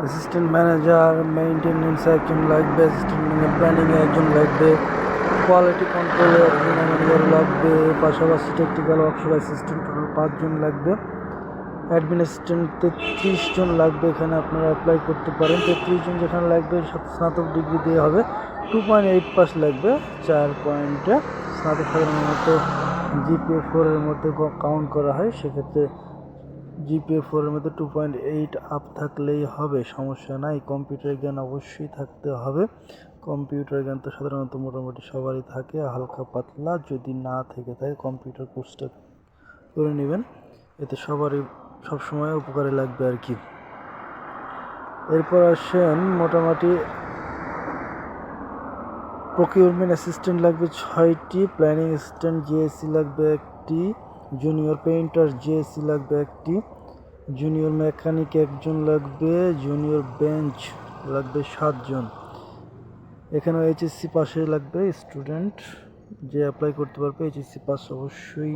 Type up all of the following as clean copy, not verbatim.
Assistant manager, maintenance একজন লাগবে, assistant প্ল্যানিংয়ে একজন লাগবে, কোয়ালিটি কন্ট্রোলে একজন ম্যানেজার লাগবে, পাশাপাশি টেকনিক্যাল ওয়ার্কশপ অ্যাসিস্ট্যান্ট টোটাল 5 জন লাগবে, অ্যাডমিন অ্যাসিস্ট্যান্ট 33 জন লাগবে। এখানে আপনারা অ্যাপ্লাই করতে পারেন। 33 জন যেখানে লাগবে স্নাতক ডিগ্রি দিয়ে হবে, 2.8 পাস লাগবে, 4 পয়েন্টে। স্নাতক সাধারণত জিপিএ 4 এর মধ্যে কাউন্ট করা হয়, সেক্ষেত্রে জিপিএ 4 এর মধ্যে 2.8 আপ থাকলেই হবে, সমস্যা নাই। কম্পিউটার জ্ঞান অবশ্যই থাকতে হবে। কম্পিউটার জ্ঞান তো সাধারণত মোটামুটি সবারই থাকে, হালকা পাতলা যদি না থেকে থাকে কম্পিউটার কোর্সটা করে নেবেন, এতে সবারই সবসময় উপকারে লাগবে আর কি। এরপর আসেন মোটামুটি প্রকিউরমেন্ট অ্যাসিস্ট্যান্ট লাগবে 6টি, প্ল্যানিং অ্যাসিস্ট্যান্ট জিএসসি লাগবে 1টি, জুনিয়র পেইন্টার জিএসসি লাগবে 1টি, জুনিয়র মেকানিক 1 জন লাগবে, জুনিয়র বেঞ্চ লাগবে 7 জন। এখানে এইচএসসি পাশে লাগবে স্টুডেন্ট, যে অ্যাপ্লাই করতে পারবে এইচএসসি পাস অবশ্যই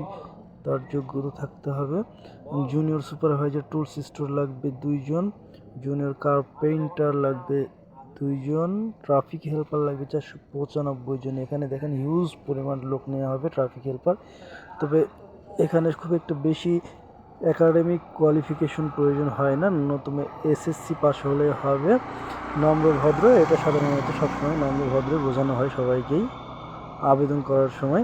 তার যোগ্যতা থাকতে হবে। জুনিয়র সুপারভাইজার টুলস স্টোর লাগবে 2 জন, জুনিয়র কার্পেন্টার লাগবে 2 জন, ট্রাফিক হেল্পার লাগবে 495 জন। এখানে দেখেন হিউজ পরিমাণ লোক নেওয়া হবে ট্রাফিক হেল্পার। তবে এখানে খুব একটা বেশি একাডেমিক কোয়ালিফিকেশন প্রয়োজন হয় না, ন্যূনতম এসএসসি পাস হলে হবে। নম্রভদ্র, এটা সাধারণত সবসময় নম্রভদ্র বোঝানো হয় সবাইকেই আবেদন করার সময়।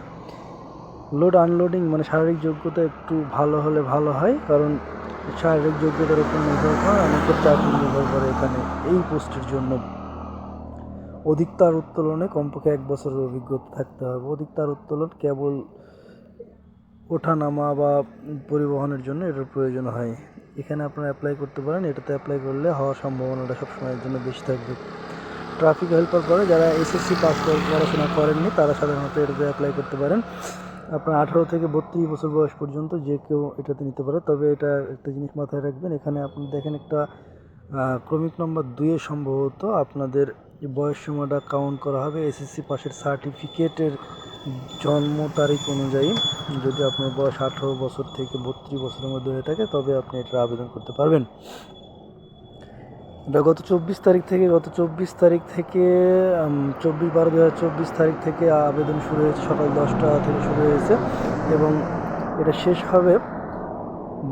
লোড আনলোডিং মানে শারীরিক যোগ্যতা একটু ভালো হলে ভালো হয়, কারণ শারীরিক যোগ্যতার উপর নির্ভর করে অনেকের চাকরি নির্ভর করে। এখানে এই পোস্টের জন্য অধিক তার উত্তোলনে কমপক্ষে 1 বছরের অভিজ্ঞতা থাকতে হবে। অধিক তার উত্তোলন কেবল ওঠানামা বা পরিবহনের জন্য এটার প্রয়োজন হয়। এখানে আপনারা অ্যাপ্লাই করতে পারেন, এটাতে অ্যাপ্লাই করলে হওয়ার সম্ভাবনাটা সবসময়ের জন্য বেশি থাকবে। ট্রাফিক হেল্পার করে যারা এসএসসি পাস করে পড়াশোনা করেননি তারা সাধারণত এটাতে অ্যাপ্লাই করতে পারেন। আপনার 18 থেকে 32 বছর বয়স পর্যন্ত যে কেউ এটাতে নিতে পারে। তবে এটা একটা জিনিস মাথায় রাখবেন, এখানে আপনি দেখেন একটা ক্রমিক নম্বর 2 এ সম্ভবত আপনাদের বয়স সীমাটা কাউন্ট করা হবে এসএসসি পাসের সার্টিফিকেটের জন্ম তারিখ অনুযায়ী। যদি আপনার বয়স 18 বছর থেকে 32 বছরের মধ্যে হয়ে থাকে তবে আপনি এটা আবেদন করতে পারবেন। এটা গত 24 তারিখ থেকে 24/12/2024 তারিখ থেকে আবেদন শুরু হয়েছে, সকাল 10টা থেকে শুরু হয়েছে এবং এটা শেষ হবে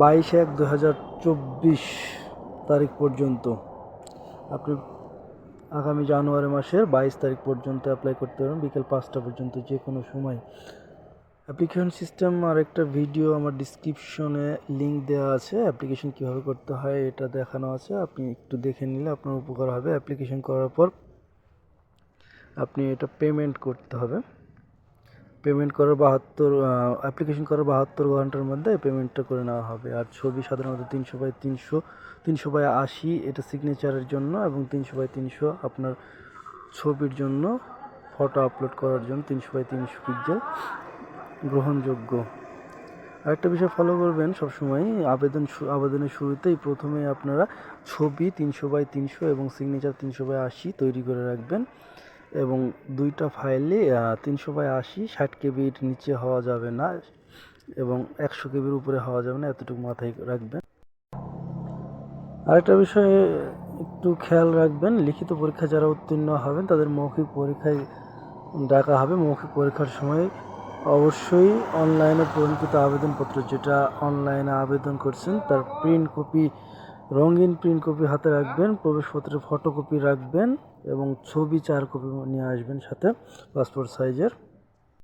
22/1/2024 তারিখ পর্যন্ত। আপনি আগামী জানুয়ারি মাসের 22 তারিখ পর্যন্ত অ্যাপ্লাই করতে পারবেন, বিকেল 5টা পর্যন্ত যে কোনো সময়। অ্যাপ্লিকেশন সিস্টেম আর একটা ভিডিও আমার ডিসক্রিপশনে লিঙ্ক দেওয়া আছে, অ্যাপ্লিকেশন কীভাবে করতে হয় এটা দেখানো আছে, আপনি একটু দেখে নিলে আপনার উপকার হবে। অ্যাপ্লিকেশন করার পর আপনি এটা পেমেন্ট করতে হবে। পেমেন্ট করার অ্যাপ্লিকেশন করার 72 ঘন্টার মধ্যে পেমেন্টটা করে নেওয়া হবে। আর ছবি সাধারণত 300x300, 300x80 এটা সিগনেচারের জন্য, এবং 300x300 আপনার ছবির জন্য, ফটো আপলোড করার জন্য 300x300 পিক্সেল গ্রহণযোগ্য। আরেকটা বিষয় ফলো করবেন সবসময়, আবেদনের শুরুতেই প্রথমে আপনারা ছবি 300x300 এবং সিগনেচার 300x80 তৈরি করে রাখবেন, এবং দুইটা ফাইলে 300x80 60 কেবির নিচে হওয়া যাবে না এবং 100 কেবির উপরে হওয়া যাবে না, এতটুকু মাথায় রাখবেন। আরেকটা বিষয়ে একটু খেয়াল রাখবেন, লিখিত পরীক্ষা যারা উত্তীর্ণ হবেন তাদের মৌখিক পরীক্ষায় ডাকা হবে। মৌখিক পরীক্ষার সময় অবশ্যই অনলাইনে পূরণকৃত আবেদনপত্র, যেটা অনলাইনে আবেদন করছেন তার প্রিন্ট কপি, রঙিন প্রিন্ট কপি হাতে রাখবেন, প্রবেশপত্রের ফটোকপি রাখবেন এবং ছবি 4 কপি নিয়ে আসবেন সাথে, পাসপোর্ট সাইজের।